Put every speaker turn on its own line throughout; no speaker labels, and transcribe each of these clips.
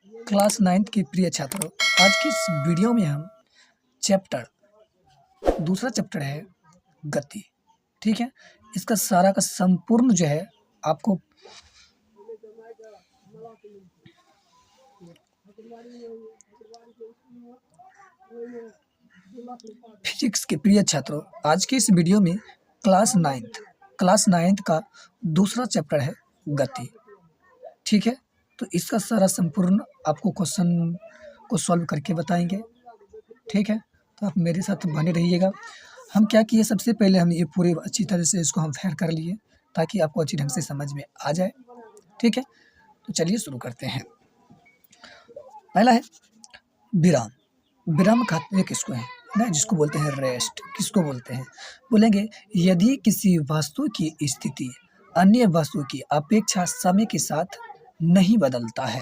Class 9th के प्रिय छात्रों, आज की इस वीडियो में हम दूसरा चैप्टर है गति। ठीक है, इसका सारा का संपूर्ण जो है आपको फिजिक्स के प्रिय छात्रों, आज की इस वीडियो में क्लास नाइन्थ का दूसरा चैप्टर है गति। ठीक है, तो इसका सारा संपूर्ण आपको क्वेश्चन को सॉल्व करके बताएंगे। ठीक है, तो आप मेरे साथ बने रहिएगा। हम क्या किए, सबसे पहले हम ये पूरे अच्छी तरह से इसको हम फेयर कर लिए ताकि आपको अच्छी ढंग से समझ में आ जाए। ठीक है, तो चलिए शुरू करते हैं। पहला है विराम। विराम कहते हैं किसको है ना, जिसको बोलते हैं रेस्ट। किसको बोलते हैं, बोलेंगे यदि किसी वस्तु की स्थिति अन्य वस्तु की अपेक्षा समय के साथ नहीं बदलता है,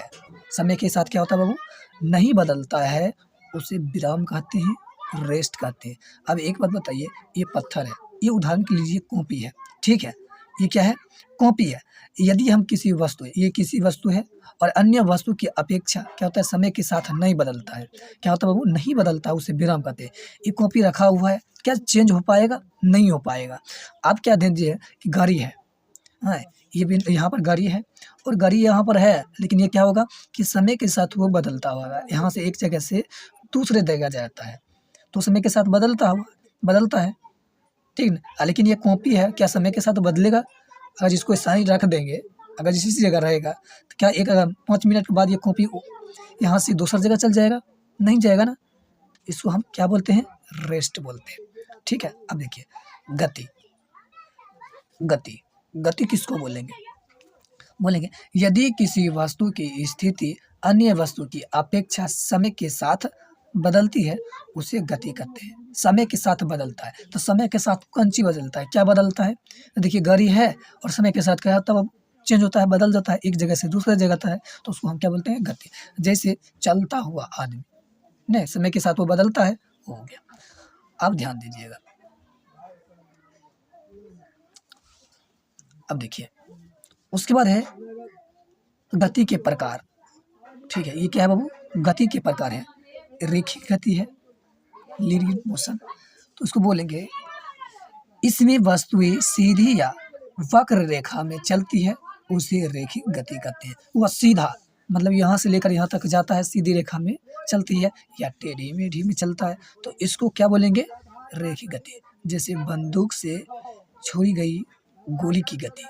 समय के साथ क्या होता है बाबू, नहीं बदलता है, उसे विराम कहते हैं, रेस्ट कहते हैं। अब एक बात बताइए, ये पत्थर है, ये उदाहरण के लिए कॉपी है। ठीक है, ये क्या है, कॉपी है। यदि हम किसी वस्तु, ये किसी वस्तु है और अन्य वस्तु की अपेक्षा क्या होता है, समय के साथ नहीं बदलता है, क्या होता है बाबू, नहीं बदलता है, उसे विराम कहते हैं। ये कॉपी रखा हुआ है, क्या चेंज हो पाएगा, नहीं हो पाएगा। आप क्या ध्यान दीजिए कि गाड़ी है, हाँ, ये भी यहाँ पर गाड़ी है और गाड़ी यहाँ पर है, लेकिन ये क्या होगा कि समय के साथ वो बदलता होगा, यहाँ से एक जगह से दूसरे जगह जाता है, तो समय के साथ बदलता है। ठीक ना, लेकिन ये कॉपी है, क्या समय के साथ बदलेगा? अगर जिसको साइन रख देंगे, अगर इसी जगह रहेगा, तो क्या 5 मिनट के बाद ये कॉपी यहाँ से दूसरी जगह चल जाएगा? नहीं जाएगा ना। इसको हम क्या बोलते हैं, रेस्ट बोलते हैं। ठीक है, अब देखिए गति। गति गति किसको बोलेंगे, बोलेंगे यदि किसी वस्तु की स्थिति अन्य वस्तु की अपेक्षा समय के साथ बदलती है, उसे गति कहते हैं। समय के साथ बदलता है, तो समय के साथ कौन सी बदलता है, क्या बदलता है? देखिए गाड़ी है और समय के साथ क्या होता है, चेंज होता है, बदल जाता है, एक जगह से दूसरे जगह जाता है, तो उसको हम क्या बोलते हैं, गति। जैसे चलता हुआ आदमी, नहीं, समय के साथ वो बदलता है, हो गया। अब ध्यान दीजिएगा, अब देखिए उसके बाद है गति के प्रकार। ठीक है, ये क्या है बाबू, गति के प्रकार है। रेखिक गति है, लीनियर मोशन, तो इसको बोलेंगे इसमें वस्तुएं सीधी या वक्र रेखा में चलती है, उसे रेखिक गति कहते हैं। वह सीधा मतलब यहाँ से लेकर यहाँ तक जाता है, सीधी रेखा में चलती है, या टेढ़ी मेढ़ी में चलता है, तो इसको क्या बोलेंगे, रेखिक गति। जैसे बंदूक से छोड़ी गई गोली की गति।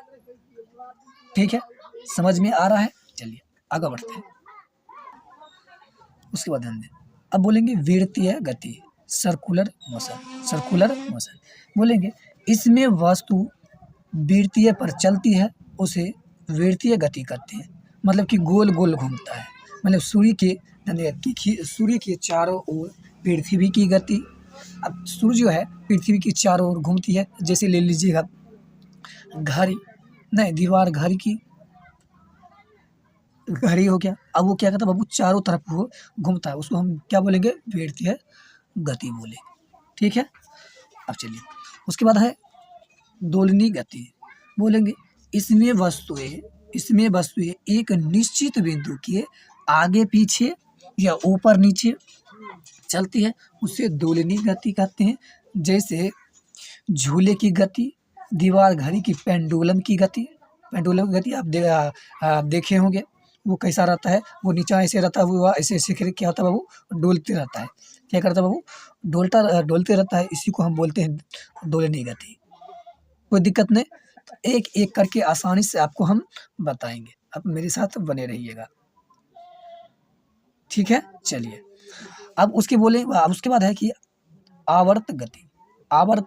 ठीक है, समझ में आ रहा है, चलिए आगे बढ़ते हैं। उसके बाद ध्यान दें, अब बोलेंगे वृत्तीय गति, सर्कुलर मोशन बोलेंगे इसमें वस्तु वृत्तीय पर चलती है, उसे वृत्तीय गति कहते हैं। मतलब कि गोल गोल घूमता है, मतलब सूर्य के चारों ओर पृथ्वी की गति। अब सूर्य जो है पृथ्वी की चारों ओर घूमती है, जैसे ले लीजिएगा घड़ी, नहीं, दीवार घड़ी की घड़ी हो गया। अब वो क्या करता है बाबू, चारों तरफ वो घूमता है, उसको हम क्या बोलेंगे, वृत्तीय गति बोलेंगे। ठीक है, अब चलिए उसके बाद है दोलनी गति। बोलेंगे इसमें वस्तुएं एक निश्चित बिंदु के आगे पीछे या ऊपर नीचे चलती है, उसे दोलनी गति कहते हैं। जैसे झूले की गति, दीवार घड़ी की पेंडुलम की गति। पेंडुलम की गति आप देखे होंगे, वो कैसा रहता है, वो नीचा ऐसे रहता है, वो ऐसे ऐसे करके क्या होता है बाबू, डोलते रहता है। क्या करता है बाबू, डोलते रहता है, इसी को हम बोलते हैं दोलनी गति। कोई दिक्कत नहीं, तो एक एक करके आसानी से आपको हम बताएंगे, आप मेरे साथ बने रहिएगा। ठीक है, चलिए अब उसके बाद है कि आवर्त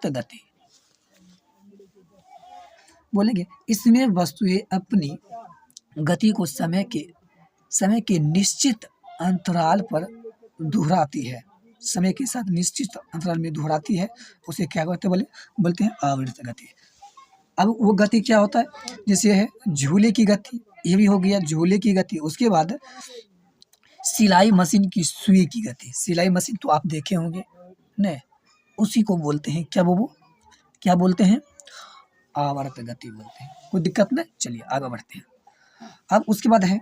गति बोलेंगे इसमें वस्तुएं अपनी गति को समय के निश्चित अंतराल पर दोहराती है, समय के साथ निश्चित अंतराल में दोहराती है, उसे क्या बोलते हैं आवर्त गति। अब वो गति क्या होता है, जैसे है झूले की गति, ये भी हो गया झूले की गति। उसके बाद सिलाई मशीन की सुई की गति। सिलाई मशीन तो आप देखे होंगे नहीं, उसी को बोलते हैं क्या बाबू, क्या बोलते हैं, आवर्त गति बोलते हैं। कोई दिक्कत नहीं, चलिए आगे बढ़ते हैं। अब उसके बाद है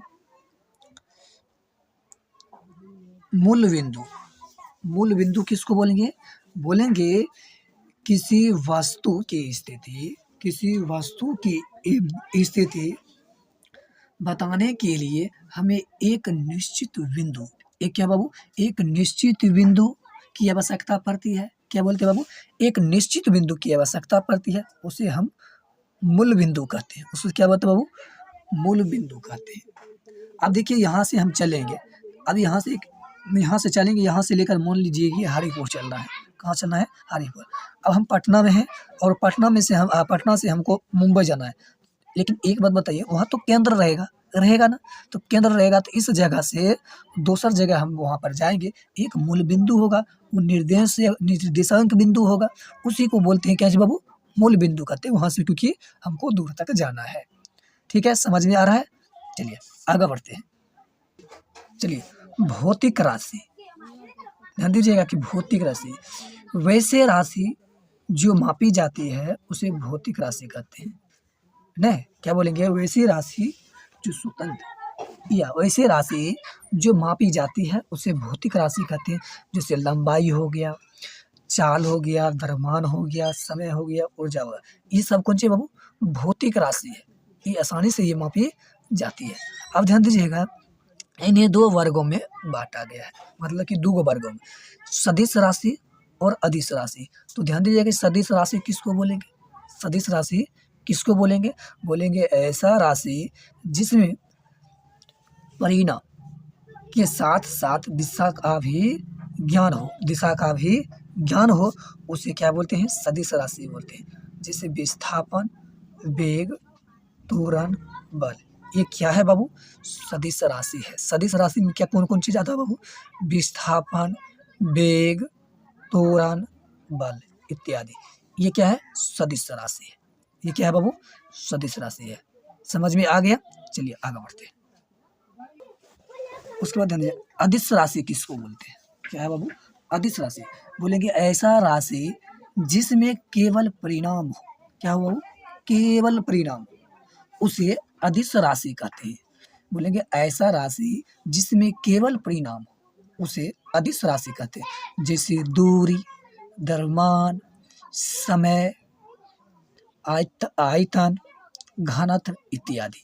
मूल बिंदु। मूल बिंदु किसको बोलेंगे? बोलेंगे किसी वस्तु की स्थिति, किसी वस्तु की स्थिति बताने के लिए हमें एक निश्चित बिंदु, एक क्या बाबू? एक निश्चित बिंदु की आवश्यकता पड़ती है। क्या बोलते हैं बाबू? एक निश्चित बिंदु की आवश्यकता पड़ती है, उसे हम मूल बिंदु कहते हैं। उसको क्या बोलते हैं बाबू? मूल बिंदु कहते हैं। अब देखिए यहाँ से हम चलेंगे, अब यहाँ से चलेंगे, यहाँ से लेकर मान लीजिए कि हरिपुर चल रहा है। कहाँ चलना है? हरिपुर। अब हम पटना में हैं और पटना से हमको मुंबई जाना है। लेकिन एक बात बताइए, वहाँ तो केंद्र रहेगा ना? तो केंद्र रहेगा तो इस जगह से दूसर जगह हम वहाँ पर जाएंगे, एक मूल बिंदु होगा, वो निर्देशांक बिंदु होगा, उसी को बोलते हैं क्या जी बाबू? मूल बिंदु कहते हैं वहाँ से, क्योंकि हमको दूर तक जाना है। ठीक है, समझ में आ रहा है? चलिए आगे बढ़ते हैं। चलिए, भौतिक राशि, ध्यान दीजिएगा कि भौतिक राशि, वैसे राशि जो मापी जाती है उसे भौतिक राशि कहते हैं। नहीं, क्या बोलेंगे? वैसी राशि जो स्वतंत्र या वैसे राशि जो मापी जाती है उसे भौतिक राशि कहते हैं। जैसे लंबाई हो गया, चाल हो गया, द्रव्यमान हो गया, समय हो गया, ऊर्जा हो गया, ये सब कौन सी बाबू? भौतिक राशि है। ये आसानी से ये मापी जाती है। अब ध्यान दीजिएगा, इन्हें दो वर्गों में बांटा गया है, मतलब कि दो वर्गों में, सदिश राशि और अदिश राशि। तो ध्यान दीजिएगा कि सदिश राशि किसको बोलेंगे? सदिश राशि किसको बोलेंगे? बोलेंगे ऐसा राशि जिसमें परिणाम के साथ साथ दिशा का भी ज्ञान हो, उसे क्या बोलते हैं? सदिश राशि बोलते हैं। जैसे विस्थापन, वेग, त्वरण, बल, ये क्या है बाबू? सदिश राशि है। सदिश राशि में क्या कौन कौन चीज आता है बाबू? विस्थापन, वेग, त्वरण, बल इत्यादि, ये क्या है? सदिश राशि है। ये क्या है बाबू? सदिश राशि है। समझ में आ गया? चलिए आगे बढ़ते हैं। उसके बाद ध्यान दीजिए, अदिश राशि किसको बोलते हैं? क्या है बाबू? अदिश राशि बोलेंगे ऐसा राशि जिसमें केवल परिणाम हो। क्या हो बाबू? केवल परिणाम, उसे अदिश राशि कहते हैं। बोलेंगे ऐसा राशि जिसमें केवल परिणाम हो, उसे अदिश राशि कहते हैं। जैसे दूरी, द्रव्यमान, समय, आयतन, घनत्व इत्यादि,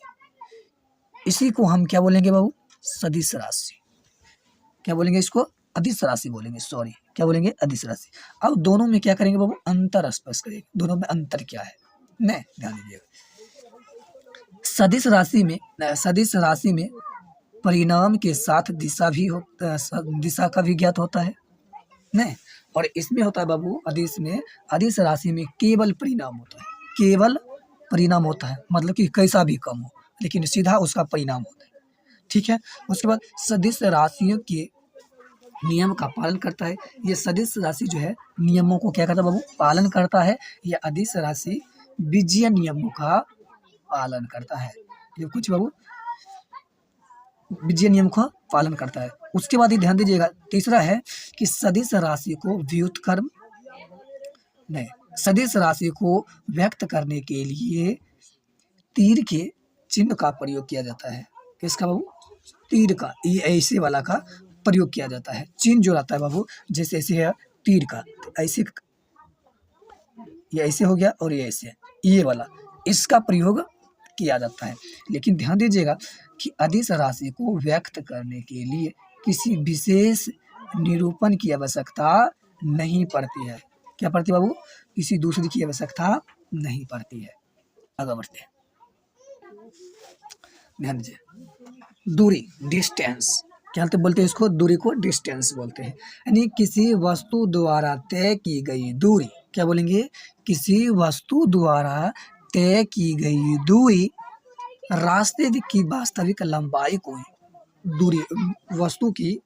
इसी को हम क्या बोलेंगे बाबू? सदिश राशि। क्या बोलेंगे? इसको अदिश राशि बोलेंगे। सॉरी, क्या बोलेंगे? अदिश राशि। अब दोनों में क्या करेंगे बाबू? अंतर स्पष्ट करेंगे, दोनों में अंतर क्या है। नहीं, ध्यान दीजिएगा, सदिश राशि में परिणाम के साथ दिशा का भी ज्ञात होता है। नहीं, और इसमें होता है बाबू, अदिश राशि में केवल परिणाम होता है। केवल परिणाम होता है, मतलब कि कैसा भी कम हो, लेकिन सीधा उसका परिणाम होता है। ठीक है, उसके बाद सदिश राशियों के नियम का पालन करता है। ये सदिश राशि जो है नियमों को क्या करता है बाबू? पालन करता है। यह अदिश राशि बीजीय नियमों का पालन करता है। ये कुछ बाबू बीजीय नियम का पालन करता है। उसके बाद ही ध्यान दीजिएगा, तीसरा है कि सदिश राशि को व्यक्त करने के लिए तीर के चिन्ह का प्रयोग किया जाता है। किसका बाबू? तीर का, ये ऐसे वाला का प्रयोग किया जाता है। चिन्ह जो रहता है बाबू, जैसे ऐसे है तीर का, तो ऐसे, ये ऐसे हो गया और ये ऐसे है, ये वाला, इसका प्रयोग किया जाता है। लेकिन ध्यान दीजिएगा कि अदिश राशि को व्यक्त करने के लिए किसी विशेष निरूपण की आवश्यकता नहीं पड़ती है। क्या पड़ती है बाबू? किसी दूसरे की आवश्यकता नहीं पड़ती है। आगे बढ़ते हैं, ध्यान दीजिए, दूरी, डिस्टेंस, क्या बोलते हैं इसको? दूरी को डिस्टेंस बोलते हैं। यानी किसी वस्तु द्वारा तय की गई दूरी, क्या बोलेंगे? किसी वस्तु द्वारा तय की गई दूरी रास्ते की वास्तविक लंबाई को दूरी, वस्तु की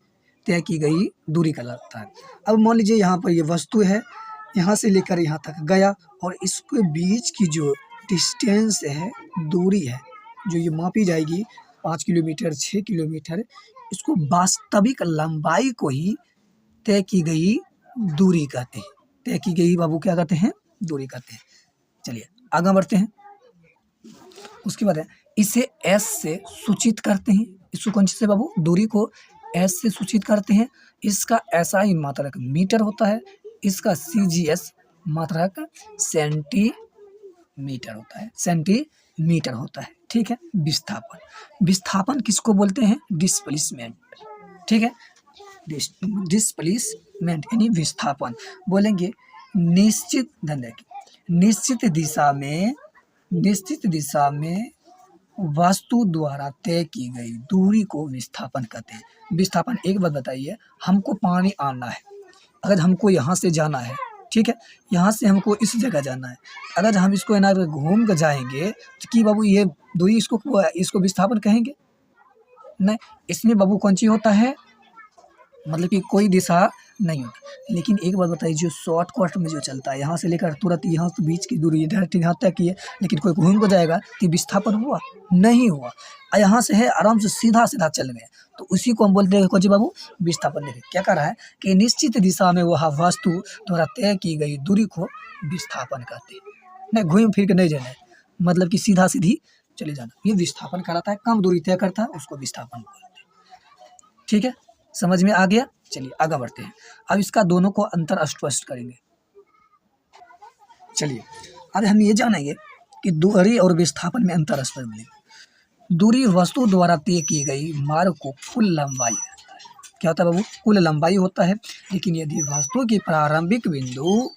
तय की गई दूरी कहलाता है। अब मान लीजिए यहाँ पर ये वस्तु है, यहाँ से लेकर यहाँ तक गया, और इसके बीच की जो डिस्टेंस है, दूरी है, जो ये मापी जाएगी 5 किलोमीटर, 6 किलोमीटर, इसको वास्तविक लंबाई को ही तय की गई दूरी कहते हैं। तय की गई बाबू क्या कहते हैं? दूरी कहते हैं। चलिए आगे बढ़ते हैं। उसके बाद है, इसे एस से सूचित करते हैं। इसको कौन से बाबू? दूरी को एस से सूचित करते हैं। इसका SI मात्रक मीटर होता है, इसका CGS मात्रक सेंटीमीटर होता है, सेंटीमीटर होता है। ठीक है। विस्थापन, विस्थापन किसको बोलते हैं? डिस्प्लेसमेंट। ठीक है, डिस्प्लेसमेंट यानी विस्थापन। बोलेंगे निश्चित, ध्यान रखिए, निश्चित दिशा में वस्तु द्वारा तय की गई दूरी को विस्थापन कहते हैं। विस्थापन, एक बात बताइए, हमको पानी आना है, अगर हमको यहाँ से जाना है, ठीक है, यहाँ से हमको इस जगह जाना है, अगर हम इसको ना घूम कर जाएंगे तो कि बाबू ये दूरी, इसको विस्थापन कहेंगे? नहीं, इसमें बाबू कौन चीज होता है, मतलब कि कोई दिशा नहीं होता। लेकिन एक बात बताइए, जो शॉर्टकट में जो चलता है, यहाँ से लेकर तुरंत यहाँ से बीच की दूरी डायरेक्ट यहाँ तय की है, लेकिन कोई घूम को जाएगा तो विस्थापन हुआ? नहीं हुआ। यहाँ से है आराम से सीधा सीधा चल गए, तो उसी को हम बोलते हैं कोची बाबू, विस्थापन। देखिए क्या कर रहा है कि निश्चित दिशा में वह वस्तु द्वारा तय की गई दूरी को विस्थापन कहते हैं। नहीं घूम फिर के नहीं जाना है, मतलब कि सीधा सीधी चले जाना, ये विस्थापन कहलाता है। कम दूरी तय करता है उसको विस्थापन बोलते हैं। ठीक है, समझ में आ गया? चलिए आगे बढ़ते हैं। अब इसका दोनों को अंतर स्पष्ट करेंगे। चलिए अब हम ये जानेंगे कि दूरी और विस्थापन में अंतर स्पष्ट मिलेगा। दूरी वस्तु द्वारा तय की गई मार्ग को कुल लंबाई कहता है। क्या होता है बाबू? कुल लंबाई होता है। लेकिन यदि वस्तु की प्रारंभिक बिंदु,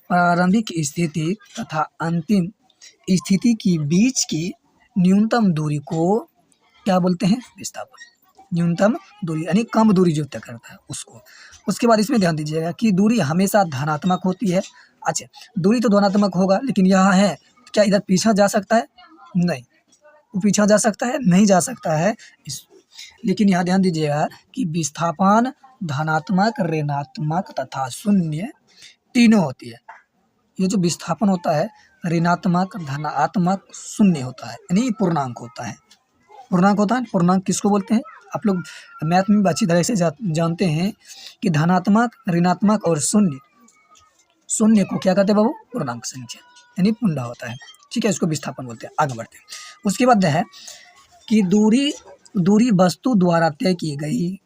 प्रारंभिक स्थिति तथा अंतिम स्थिति की बीच की न्यूनतम दूरी को क्या बोलते हैं? विस्थापन। न्यूनतम दूरी यानी कम दूरी जो तय करता है उसको। उसके बाद इसमें ध्यान दीजिएगा कि दूरी हमेशा धनात्मक होती है। अच्छा, दूरी तो धनात्मक होगा, लेकिन यहाँ है क्या इधर पीछा जा सकता है? नहीं, वो पीछा जा सकता है? नहीं जा सकता है। लेकिन यहाँ ध्यान दीजिएगा कि विस्थापन धनात्मक, ऋणात्मक तथा शून्य तीनों होती है। ये जो विस्थापन होता है ऋणात्मक, धनात्मक, शून्य होता है, यानी पूर्णांक होता है। पूर्णांक होता है। पूर्णांक किसको बोलते हैं? आप लोग मैथ में भी अच्छी तरह से जानते हैं कि धनात्मक, ऋणात्मक और शून्य को क्या कहते हैं बाबू? पूर्णांक संख्या, यानी पुंडा होता है। ठीक है, इसको विस्थापन बोलते हैं। आगे बढ़ते हैं। उसके बाद है कि दूरी वस्तु द्वारा तय की गई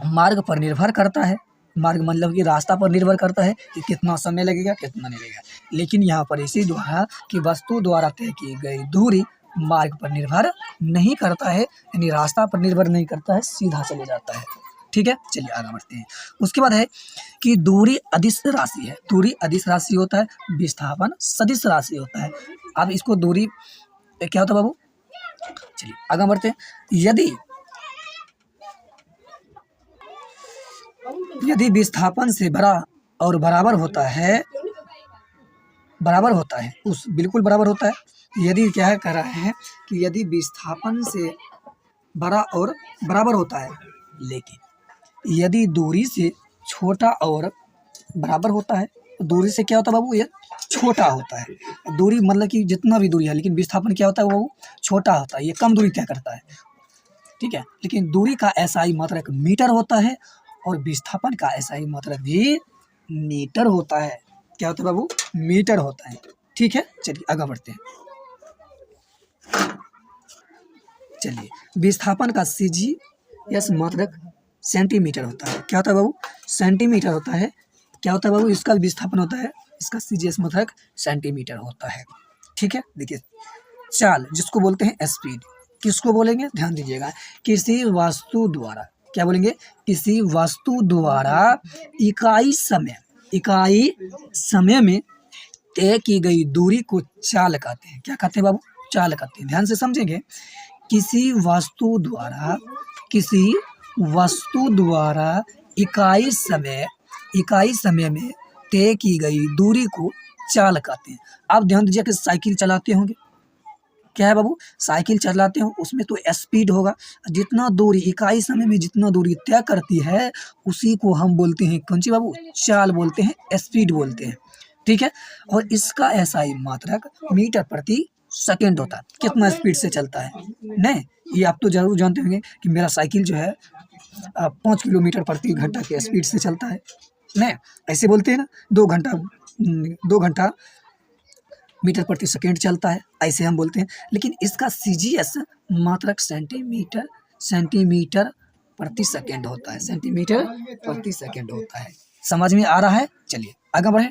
मार्ग पर निर्भर करता है। मार्ग मतलब कि रास्ता पर निर्भर करता है कि कितना समय लगेगा, कितना नहीं लगेगा। लेकिन यहाँ पर इसी द्वारा कि वस्तु द्वारा तय की गई दूरी मार्ग पर निर्भर नहीं करता है, यानी रास्ता पर निर्भर नहीं करता है, सीधा चले जाता है। ठीक है, चलिए आगे बढ़ते हैं। उसके बाद है कि दूरी अदिश राशि है। दूरी अदिश राशि होता है, विस्थापन सदिश राशि होता है। अब इसको दूरी क्या होता है बाबू? चलिए आगे बढ़ते हैं। यदि विस्थापन से बड़ा और बराबर होता है, उस बिल्कुल बराबर होता है। यदि क्या कह रहा है कि यदि विस्थापन से बड़ा और बराबर होता है, लेकिन यदि दूरी से छोटा और बराबर होता है, तो दूरी से क्या होता है बाबू? ये छोटा होता है। दूरी मतलब कि जितना भी दूरी है, लेकिन विस्थापन क्या होता है बाबू? छोटा होता है, ये कम दूरी तय करता है। ठीक है, लेकिन दूरी का SI मात्रक मीटर होता है और विस्थापन का SI मात्रक भी मीटर होता है। क्या होता है बाबू? मीटर होता है। ठीक है, चलिए आगे बढ़ते हैं। चलिए, विस्थापन का CGS मात्रक सेंटीमीटर होता है। क्या होता है बाबू? सेंटीमीटर होता है। क्या होता है बाबू? इसका विस्थापन होता है, इसका CGS मात्रक सेंटीमीटर होता है। ठीक है, देखिए चाल जिसको बोलते हैं स्पीड, किसको बोलेंगे? ध्यान दीजिएगा, किसी वस्तु द्वारा, क्या बोलेंगे? किसी वस्तु द्वारा इकाई समय में तय की गई दूरी को चाल कहते हैं। क्या कहते हैं बाबू? चाल कहते हैं। ध्यान से समझेंगे, किसी वस्तु द्वारा इकाई समय में तय की गई दूरी को चाल कहते हैं। आप ध्यान दीजिए कि साइकिल चलाते होंगे, क्या है बाबू? साइकिल चलाते हो, उसमें तो स्पीड होगा। जितना दूरी इकाई समय में जितना दूरी तय करती है, उसी को हम बोलते हैं कौन सी बाबू? चाल बोलते हैं, स्पीड बोलते हैं। ठीक है, और इसका SI मात्रक मीटर प्रति सेकंड होता है। कितना स्पीड से चलता है? नहीं, ये आप तो जरूर जानते होंगे कि मेरा साइकिल जो है 5 किलोमीटर प्रति घंटा के स्पीड से चलता है। नहीं, ऐसे बोलते हैं ना, 2 घंटा मीटर प्रति सेकंड चलता है, ऐसे हम बोलते हैं। लेकिन इसका CGS मात्रक सेंटीमीटर प्रति सेकंड होता है, सेंटीमीटर प्रति सेकंड होता है। समझ में आ रहा है? चलिए आगे बढ़े।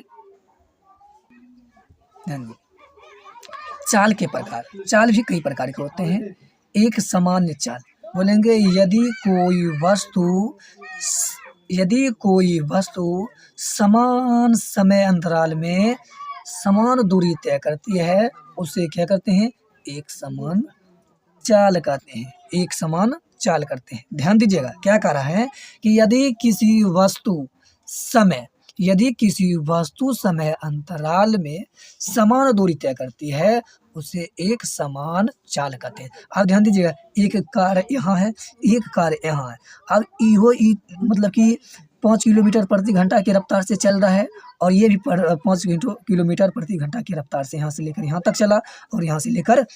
ध्यान दो। चाल के प्रकार, चाल भी कई प्रकार के होते हैं। एक सामान्य चाल बोलेंगे यदि कोई वस्तु समान समय अंतराल में समान दूरी तय करती है, उसे क्या करते हैं? एक समान चाल कहते हैं। एक समान चाल करते हैं। ध्यान दीजिएगा क्या कह रहा है कि यदि किसी वस्तु समय अंतराल में समान दूरी तय करती है, उसे एक समान चाल कहते हैं। अब ध्यान दीजिएगा, एक कार यहाँ है, एक कार यहाँ है। अब मतलब कि 5 किलोमीटर प्रति घंटा की रफ्तार से चल रहा है, और ये भी 5 किलोमीटर प्रति घंटा की रफ्तार से यहाँ से लेकर यहाँ तक चला और यहाँ से लेकर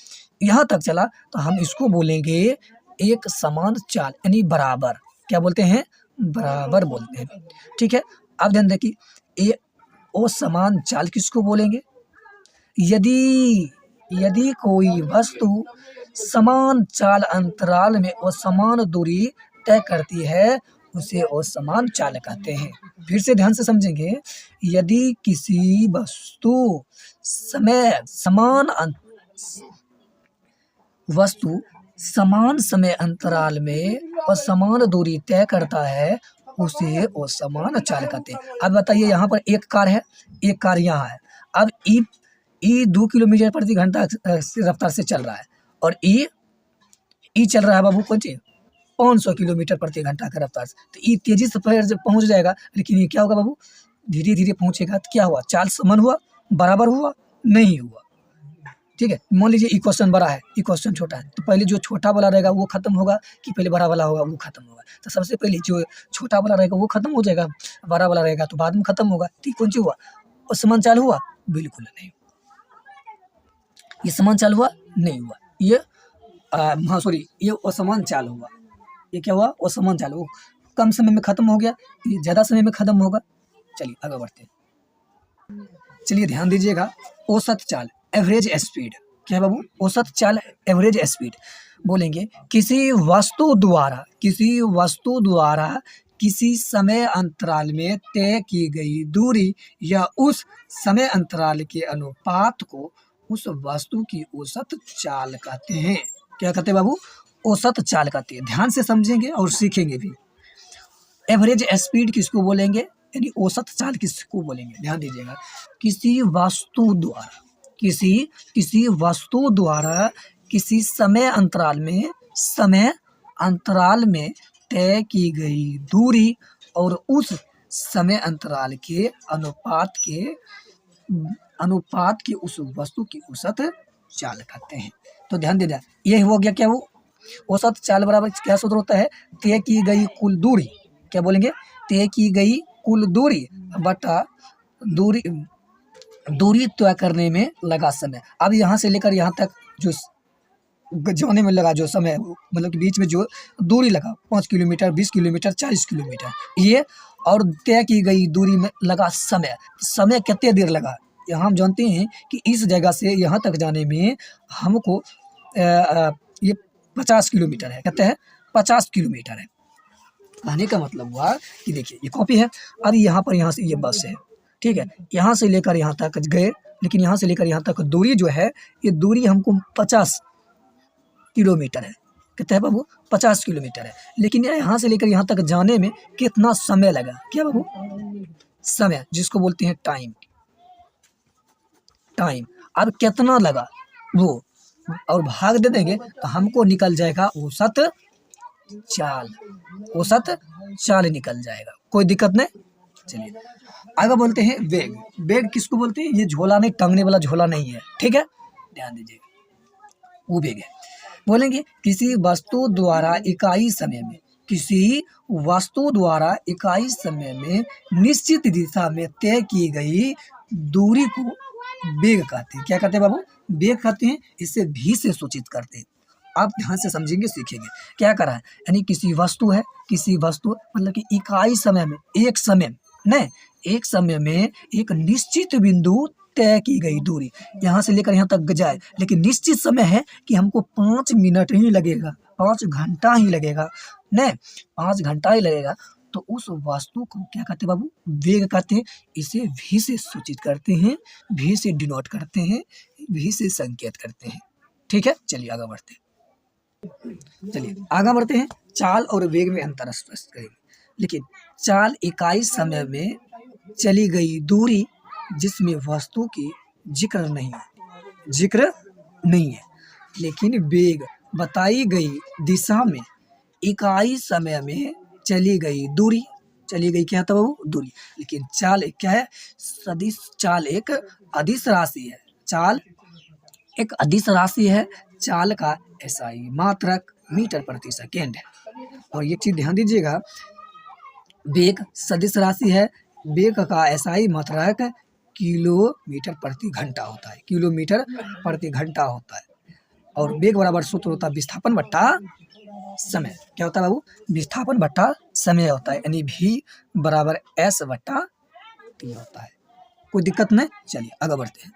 यहाँ तक चला, तो हम इसको बोलेंगे एक समान चाल, यानी बराबर। क्या बोलते हैं? बराबर बोलते हैं। ठीक है। अब ध्यान देखिए, असमान चाल किसको बोलेंगे? यदि कोई वस्तु समान चाल अंतराल में असमान दूरी तय करती है, उसे असमान चाल कहते हैं। फिर से ध्यान से समझेंगे। यदि किसी वस्तु समान समय अंतराल में असमान दूरी तय करता है, उसे असमान चाल कहते हैं। अब बताइए, यहाँ पर एक कार है, एक कार यहाँ है। अब ई 2 किलोमीटर प्रति घंटा रफ्तार से चल रहा है, और ई चल रहा है बाबू कौन चीज 500 किलोमीटर प्रति घंटा का रफ्तार से। तो ई तेजी से पहुंच जाएगा, लेकिन ये क्या होगा बाबू? धीरे धीरे पहुंचेगा। तो क्या हुआ? चाल समान हुआ? बराबर हुआ? नहीं हुआ। ठीक है। मान लीजिए ई क्वेश्चन बड़ा है, ई क्वेश्चन छोटा है, तो पहले जो छोटा वाला रहेगा वो खत्म होगा कि पहले बड़ा वाला होगा वो खत्म होगा? तो सबसे पहले जो छोटा वाला रहेगा वो खत्म हो जाएगा, बड़ा वाला रहेगा तो बाद में खत्म होगा। ठीक, कौन सी हुआ? और समान चाल हुआ? बिल्कुल नहीं। ये समान चाल हुआ? नहीं हुआ। ये ये असमान चाल हुआ। ये क्या हुआ? असमान चाल। वो कम समय में खत्म हो गया, ये ज्यादा समय में खत्म होगा। चलिए आगे बढ़ते हैं। चलिए ध्यान दीजिएगा, औसत चाल, एवरेज स्पीड। क्या है बाबू? औसत चाल, एवरेज स्पीड बोलेंगे किसी वस्तु द्वारा किसी समय अंतराल में तय की गई दूरी या उस समय अंतराल के अनुपात को उस वस्तु की औसत चाल कहते हैं। क्या कहते हैं बाबू? औसत चाल कहते हैं। ध्यान से समझेंगे और सीखेंगे भी। एवरेज स्पीड किसको बोलेंगे, यानी औसत चाल किसको बोलेंगे? ध्यान दीजिएगा, किसी वस्तु द्वारा किसी समय अंतराल में तय की गई दूरी और उस समय अंतराल के अनुपात के उस वस्तु की औसत चाल कहते हैं। तो ध्यान दीजिए, ये हो गया क्या? वो औसत चाल बराबर क्या सूत्र होता है? तय की गई कुल दूरी। क्या बोलेंगे? तय की गई कुल दूरी बटा दूरी तय करने में लगा समय। अब यहाँ से लेकर यहाँ तक जो जाने में लगा जो समय, मतलब कि बीच में जो दूरी लगा 5 किलोमीटर, 20 किलोमीटर, 40 किलोमीटर, ये और तय की गई दूरी में लगा समय कितने देर लगा? यहाँ हम जानते हैं कि इस जगह से यहाँ तक जाने में हमको ये 50 किलोमीटर है। कहते हैं 50 किलोमीटर है। कहने का मतलब हुआ कि देखिए ये कॉपी है, अब यहाँ से ये बस है, ठीक है, यहाँ से लेकर यहाँ तक गए, लेकिन यहाँ से लेकर यहाँ तक दूरी जो है, ये दूरी हमको 50 किलोमीटर है। कहते हैं बाबू 50 किलोमीटर है, लेकिन यहाँ से लेकर यहाँ तक जाने में कितना समय लगा? क्या बाबू? समय, जिसको बोलते हैं टाइम। अब कितना लगा वो और भाग दे देंगे तो हमको निकल जाएगा औसत चाल निकल जाएगा। कोई दिक्कत नहीं। चलिए आगे बोलते हैं वेग। वेग किसको बोलते हैं? ये झोला नहीं, टांगने वाला झोला नहीं है, ठीक है, ध्यान दीजिएगा, वो वेग है। बोलेंगे किसी वस्तु द्वारा इकाई समय में निश्चित दिशा में तय की गई दूरी को वेग कहते हैं। क्या कहते हैं बाबू? वेग कहते हैं। इसे भी से सूचित करते हैं। आप ध्यान से समझेंगे, सीखेंगे। क्या कर रहा है? यानी किसी वस्तु मतलब कि इकाई समय में, एक समय में एक निश्चित बिंदु तय की गई दूरी, यहाँ से लेकर यहाँ तक जाए, लेकिन निश्चित समय है कि हमको 5 मिनट ही लगेगा। 5 घंटा ही लगेगा, नहीं 5 घंटा ही लगेगा, तो उस वस्तु को क्या कहते हैं बाबू? वेग कहते हैं। इसे v से सूचित करते हैं, v से डिनोट करते हैं, v से संकेत करते हैं। ठीक है, चलिए आगे बढ़ते हैं। चलिए आगे बढ़ते हैं। चाल और वेग में अंतर स्पष्ट करेंगे। लेकिन चाल इकाई समय में चली गई दूरी जिसमें वस्तु की जिक्र नहीं है, लेकिन वेग बताई गई दिशा में इकाई समय में चली गई दूरी, चली गई क्या था बाबू? दूरी। लेकिन चाल एक क्या है? सदिश। चाल एक अदिश राशि है। चाल एक अदिश राशि है। चाल का एसआई मात्रक मीटर प्रति सेकेंड है। और ये चीज ध्यान दीजिएगा, वेग सदिश राशि है, वेग का एसआई मात्रक किलोमीटर प्रति घंटा होता है, किलोमीटर प्रति घंटा होता है। और वेग बराबर सूत्र होता है विस्थापन बट्टा समय। क्या होता है बाबू? विस्थापन बट्टा समय होता है, यानी v बराबर s बट्टा t होता है। कोई दिक्कत नहीं, चलिए आगे बढ़ते हैं।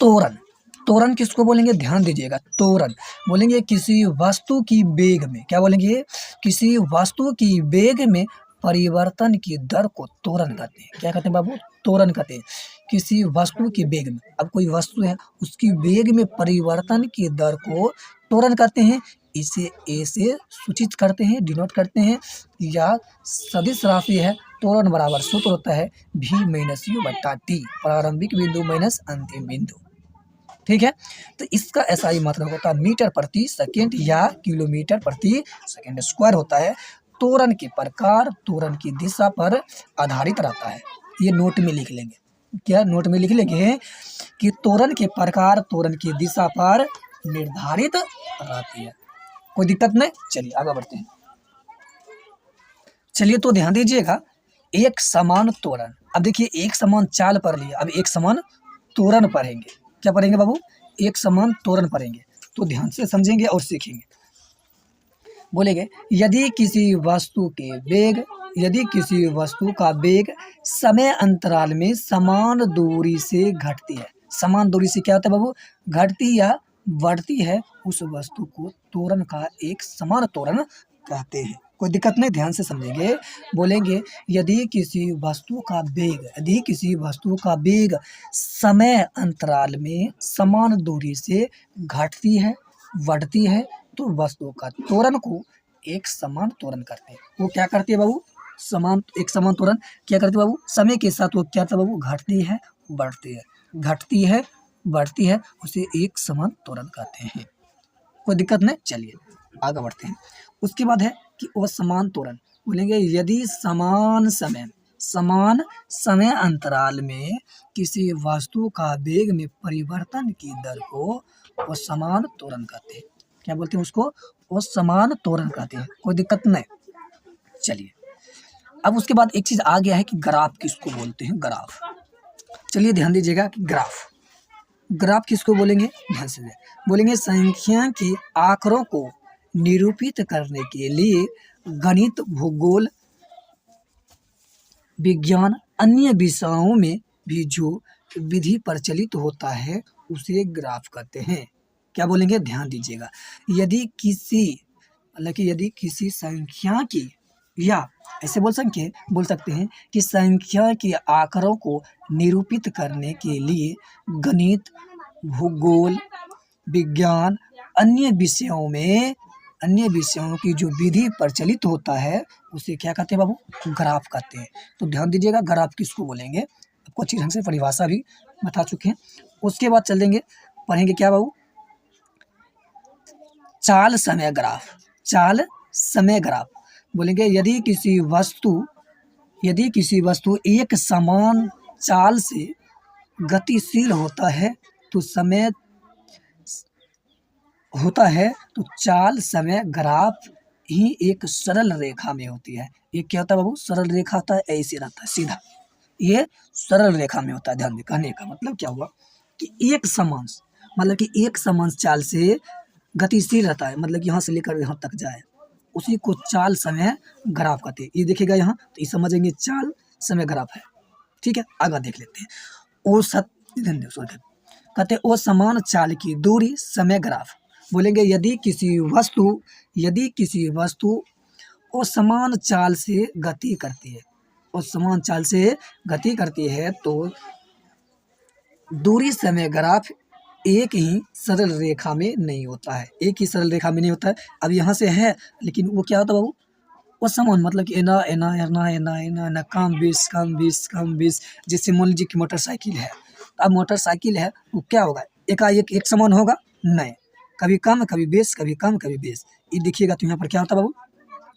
त्वरण। त्वरण किसको बोलेंगे? ध्यान दीजिएगा, त्वरण बोलेंगे किसी वस्तु की वेग में, क्या बोलेंगे? किसी वस्तु की वेग में परिवर्तन की दर को त्वरण कहते हैं। क्या कहते हैं बाबू? त्वरण कहते हैं। किसी वस्तु की वेग में, अब कोई वस्तु है उसकी वेग में परिवर्तन की दर को त्वरण कहते हैं। इसे ए से सूचित करते हैं, डिनोट करते हैं। या सदिश राशि है, त्वरण बराबर सूत्र होता है v माइनस यू बट्टा टी, प्रारंभिक बिंदु माइनस अंतिम बिंदु। ठीक है, तो इसका एसआई मतलब होता है मीटर प्रति सेकेंड या किलोमीटर प्रति सेकेंड स्क्वायर होता है। त्वरण के प्रकार त्वरण की दिशा पर आधारित रहता है। ये नोट में लिख लेंगे, क्या नोट में लिख लेंगे कि त्वरण के प्रकार त्वरण की दिशा पर निर्धारित रहती है। कोई दिक्कत नहीं, चलिए आगे बढ़ते हैं। चलिए तो ध्यान दीजिएगा, एक समान त्वरण। अब देखिए एक समान चाल पर लिया, अब एक समान त्वरण पढ़ेंगे। क्या पढ़ेंगे बाबू? एक समान त्वरण पढ़ेंगे, तो ध्यान से समझेंगे और सीखेंगे। बोलेंगे यदि किसी वस्तु का वेग समय अंतराल में समान दूरी से घटती है, समान दूरी से क्या होता है बाबू? घटती या बढ़ती है, उस वस्तु को त्वरण का एक समान त्वरण कहते हैं। कोई दिक्कत नहीं, ध्यान से समझेंगे। बोलेंगे यदि किसी वस्तु का वेग समय अंतराल में समान दूरी से घटती है, बढ़ती है, तो वस्तु का त्वरण को एक समान त्वरण करते हैं। वो क्या करती है बाबू? एक समान त्वरण क्या करती है बाबू? समय के साथ वो क्या था बाबू? घटती है, बढ़ती है, घटती है, बढ़ती है, उसे एक समान त्वरण कहते हैं। कोई दिक्कत नहीं, चलिए आगे बढ़ते हैं। उसके बाद है कि असमान त्वरण। बोलेंगे यदि समान समय अंतराल में किसी वस्तु का वेग में परिवर्तन की दर को असमान त्वरण कहते हैं। क्या बोलते हैं उसको? असमान त्वरण कहते हैं। कोई दिक्कत नहीं, चलिए अब उसके बाद एक चीज आ गया है कि ग्राफ किसको बोलते हैं? ग्राफ। चलिए ध्यान दीजिएगा कि ग्राफ किसको बोलेंगे? ध्यान से बोलेंगे संख्या के आंकड़ों को निरूपित करने के लिए गणित, भूगोल, विज्ञान, अन्य विषयों में भी जो विधि प्रचलित होता है उसे ग्राफ कहते हैं। क्या बोलेंगे? ध्यान दीजिएगा, यदि किसी संख्या की, या ऐसे बोल सकते हैं कि संख्या के आंकड़ों को निरूपित करने के लिए गणित, भूगोल, विज्ञान, अन्य विषयों की जो विधि प्रचलित होता है उसे क्या कहते हैं बाबू? ग्राफ कहते हैं। तो ध्यान दीजिएगा ग्राफ किसको बोलेंगे, आपको अच्छी ढंग से परिभाषा भी बता चुके हैं। उसके बाद चलेंगे, पढ़ेंगे क्या बाबू? चाल समय ग्राफ। बोलेंगे यदि किसी वस्तु एक समान चाल से गतिशील होता है तो चाल समय ग्राफ ही एक सरल रेखा में होती है। ये क्या होता है बाबू? सरल रेखा होता है, ऐसे रहता है सीधा, ये सरल रेखा में होता है। ध्यान दे, कहने का मतलब क्या हुआ कि एक समान चाल से गतिशील रहता है, मतलब यहाँ से लेकर यहाँ तक जाए, उसी को चाल समय ग्राफ कहते हैं। ये देखिएगा यहाँ, तो ये समझेंगे चाल समय ग्राफ है। ठीक है, आगे देख लेते हैं। कहते हैं ओ समान चाल की दूरी समय ग्राफ। बोलेंगे यदि किसी वस्तु असमान चाल से गति करती है, असमान चाल से गति करती है तो दूरी समय ग्राफ एक ही सरल रेखा में नहीं होता है, एक ही सरल रेखा में नहीं होता है। अब यहाँ से है लेकिन वो क्या होता है बाबू, वो समान मतलब कि एना एना एना एना एना एना कम 20 जैसे मान लीजिए कि मोटरसाइकिल है, अब मोटरसाइकिल है वो क्या होगा, एकाएक एक समान होगा नहीं, कभी कम कभी 20 कभी कम कभी 20। ये देखिएगा तो यहाँ पर क्या होता है बाबू,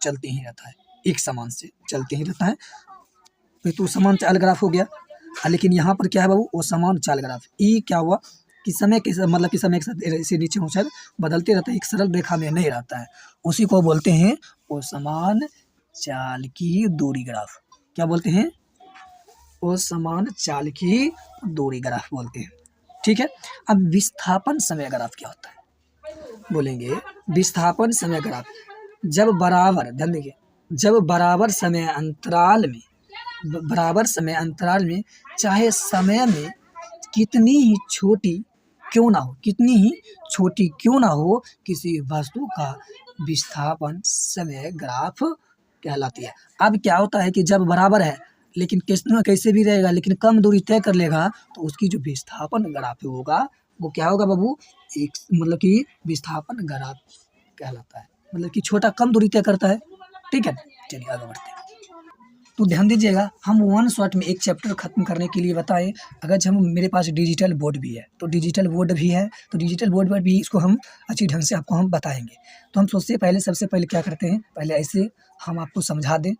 चलते ही रहता है, एक समान से चलते ही रहता है। तो समान चाल ग्राफ हो गया। लेकिन यहाँ पर क्या है बाबू, वो समान चाल ग्राफ। ई क्या हुआ कि समय के मतलब कि समय के साथ ऐसे नीचे ऊंचाई बदलते रहता है, एक सरल रेखा में नहीं रहता है। उसी को बोलते हैं वो समान चाल की दूरी ग्राफ। क्या बोलते हैं, वो समान चाल की दूरी ग्राफ बोलते हैं। ठीक है। अब विस्थापन समय ग्राफ क्या होता है, बोलेंगे विस्थापन समय ग्राफ जब बराबर, ध्यान देखिए, जब बराबर समय अंतराल में चाहे समय में कितनी ही छोटी क्यों ना हो किसी वस्तु का विस्थापन समय ग्राफ कहलाती है। अब क्या होता है कि जब बराबर है लेकिन कैसे भी रहेगा लेकिन कम दूरी तय कर लेगा तो उसकी जो विस्थापन ग्राफ होगा वो क्या होगा बाबू, एक मतलब कि विस्थापन ग्राफ कहलाता है, मतलब कि छोटा कम दूरी तय करता है। ठीक है, चलिए आगे बढ़ते हैं। तो ध्यान दीजिएगा, हम वन शॉट में एक चैप्टर खत्म करने के लिए बताएं। अगर हम मेरे पास डिजिटल बोर्ड भी है तो डिजिटल बोर्ड पर भी इसको हम अच्छी ढंग से आपको हम बताएंगे। तो हम सबसे पहले क्या करते हैं, पहले ऐसे हम आपको समझा दें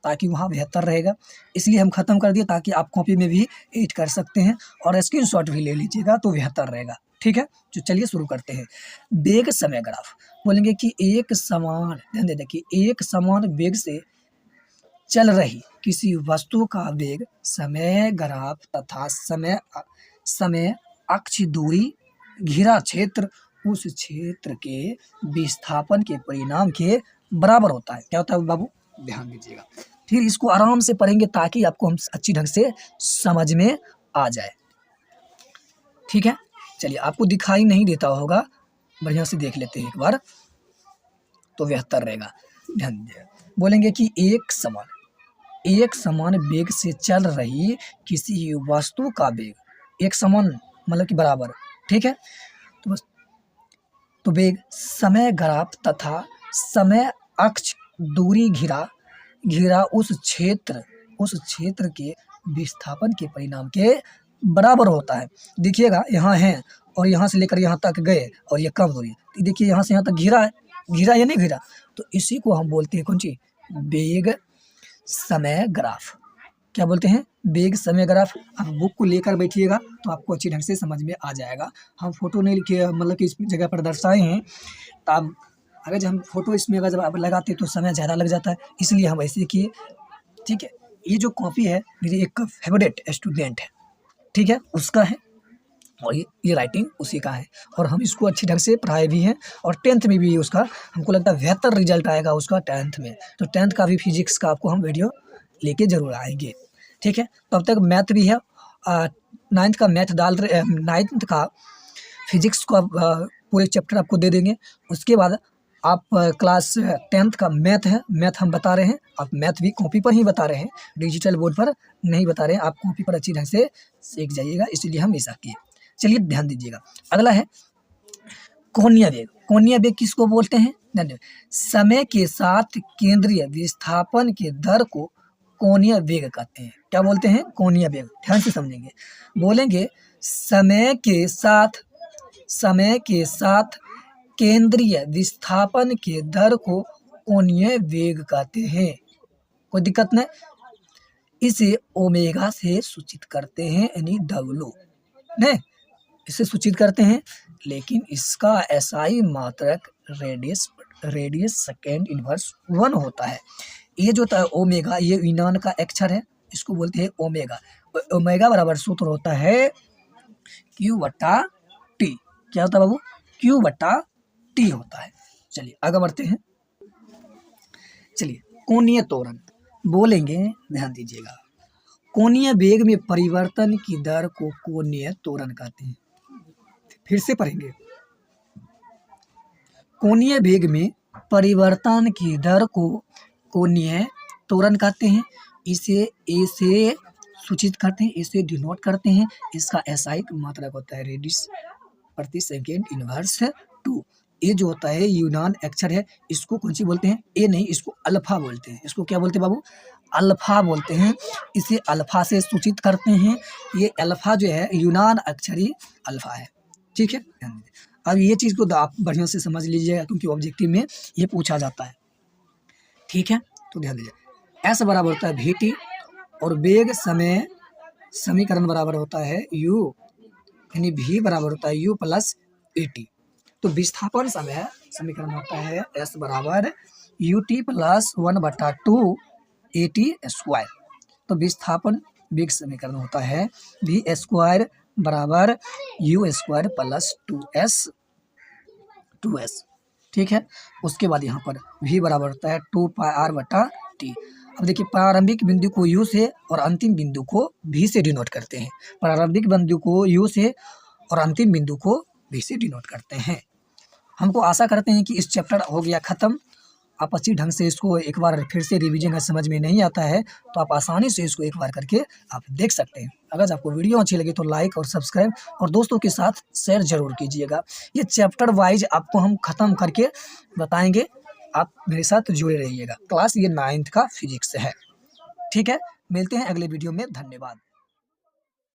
ताकि वहाँ बेहतर रहेगा, इसलिए हम ख़त्म कर दिए ताकि आप कॉपी में भी एडिट कर सकते हैं और स्क्रीनशॉट भी ले लीजिएगा तो बेहतर रहेगा। ठीक है, तो चलिए शुरू करते हैं। वेग समय ग्राफ बोलेंगे कि एक समान वेग से चल रही किसी वस्तु का वेग समय ग्राफ तथा समय अक्ष दूरी घिरा क्षेत्र उस क्षेत्र के विस्थापन के परिणाम के बराबर होता है। क्या होता है बाबू, ध्यान दीजिएगा, फिर इसको आराम से पढ़ेंगे ताकि आपको हम अच्छी ढंग से समझ में आ जाए। ठीक है, चलिए, आपको दिखाई नहीं देता होगा, बढ़िया से देख लेते हैं एक बार तो बेहतर रहेगा। ध्यान दीजिएगा, बोलेंगे कि एक समान वेग से चल रही किसी वस्तु का वेग एक समान मतलब कि बराबर। ठीक है, तो बस तो वेग समय ग्राफ तथा समय अक्ष दूरी घिरा उस क्षेत्र के विस्थापन के परिणाम के बराबर होता है। देखिएगा, यहाँ है और यहाँ से लेकर यहाँ तक गए और ये कम दूरी, देखिए यहाँ से यहाँ तक घिरा या नहीं घिरा, तो इसी को हम बोलते हैं कौन सी, वेग समय ग्राफ। क्या बोलते हैं, वेग समय ग्राफ। आप बुक को लेकर बैठिएगा तो आपको अच्छी ढंग से समझ में आ जाएगा। हम फोटो नहीं लिखे, मतलब कि इस जगह पर दर्शाए हैं, तो आप अगर जब हम फोटो इसमें अगर जब आप लगाते तो समय ज़्यादा लग जाता है, इसलिए हम ऐसे किए। ठीक है, ये जो कॉपी है मेरी एक फेवरेट स्टूडेंट है, ठीक है, उसका है और ये राइटिंग उसी का है और हम इसको अच्छी ढंग से पढ़ाए भी हैं और 10th में भी उसका हमको लगता है बेहतर रिजल्ट आएगा उसका 10th में। तो 10th का भी फिजिक्स का आपको हम वीडियो लेके जरूर आएंगे। ठीक है, तब तक मैथ भी है, 9th का मैथ 9th का फिजिक्स को पूरे चैप्टर आपको दे देंगे। उसके बाद आप क्लास 10th का मैथ है, मैथ हम बता रहे हैं, आप मैथ भी कॉपी पर ही बता रहे हैं, डिजिटल बोर्ड पर नहीं बता रहे हैं, आप कॉपी पर अच्छी ढंग से सीख जाइएगा, इसलिए हम ऐसा किए। चलिए ध्यान दीजिएगा, अगला है कोणीय वेग। कोणीय वेग किसको बोलते हैं, समय के साथ केंद्रीय विस्थापन के दर को कोणीय वेग कहते हैं। क्या बोलते हैं, कोणीय वेग। ध्यान से समझेंगे, बोलेंगे समय के साथ केंद्रीय विस्थापन के दर को कोणीय वेग कहते हैं। कोई दिक्कत नहीं, इसे ओमेगा से सूचित करते हैं, यानी W नहीं, इसे सूचित करते हैं, लेकिन इसका SI मात्रक रेडियस सेकेंड इनवर्स 1 होता है। ये जो ओमेगा, ये यूनान का अक्षर है, इसको बोलते हैं ओमेगा। ओमेगा बराबर सूत्र होता है Q/T। क्या होता है बाबू, Q/T होता है। चलिए आगे बढ़ते हैं। चलिए, कोणीय त्वरण बोलेंगे, ध्यान दीजिएगा, कोणीय वेग में परिवर्तन की दर को कोणीय त्वरण कहते हैं। फिर से पढ़ेंगे, कोणीय वेग में परिवर्तन की दर को कोणीय त्वरण कहते हैं। इसे ए से सूचित करते हैं, इसे डिनोट करते हैं। इसका एसआई मात्रक होता है रेडियस प्रति सेकेंड इनवर्स 2। ये जो होता है यूनान अक्षर है, इसको कौन सी बोलते हैं? ए नहीं, इसको अल्फा बोलते हैं। इसको क्या बोलते हैं बाबू? अल्फा बोलते हैं। इसे अल्फा से सूचित करते हैं। ये अल्फा जो है यूनान अक्षर ही अल्फा है। ठीक है, अब ये चीज़ को आप बढ़िया से समझ लीजिएगा क्योंकि ऑब्जेक्टिव में ये पूछा जाता है। ठीक है, तो ध्यान दीजिए। एस बराबर होता है वी टी और वेग समय समीकरण बराबर होता है यू, यानी वी बराबर होता है यू प्लस ए टी। तो विस्थापन समय समीकरण होता है एस बराबर U T plus 1/2 A T square. तो विस्थापन वेग समीकरण होता है वी स्क्वायर बराबर यू स्क्वायर प्लस 2s। ठीक है, उसके बाद यहाँ पर v बराबर होता है 2πr/t। अब देखिए प्रारंभिक बिंदु को u से और अंतिम बिंदु को v से डिनोट करते हैं। प्रारंभिक बिंदु को u से और अंतिम बिंदु को v से डिनोट करते हैं। हमको आशा करते हैं कि इस चैप्टर हो गया ख़त्म। आप अच्छी ढंग से इसको एक बार फिर से रिवीजन का समझ में नहीं आता है तो आप आसानी से इसको एक बार करके आप देख सकते हैं। अगर आपको वीडियो अच्छी लगी तो लाइक और सब्सक्राइब और दोस्तों के साथ शेयर जरूर कीजिएगा। ये चैप्टर वाइज आपको हम ख़त्म करके बताएंगे, आप मेरे साथ जुड़े रहिएगा। क्लास ये 9th का फिजिक्स है। ठीक है, मिलते हैं अगले वीडियो में। धन्यवाद।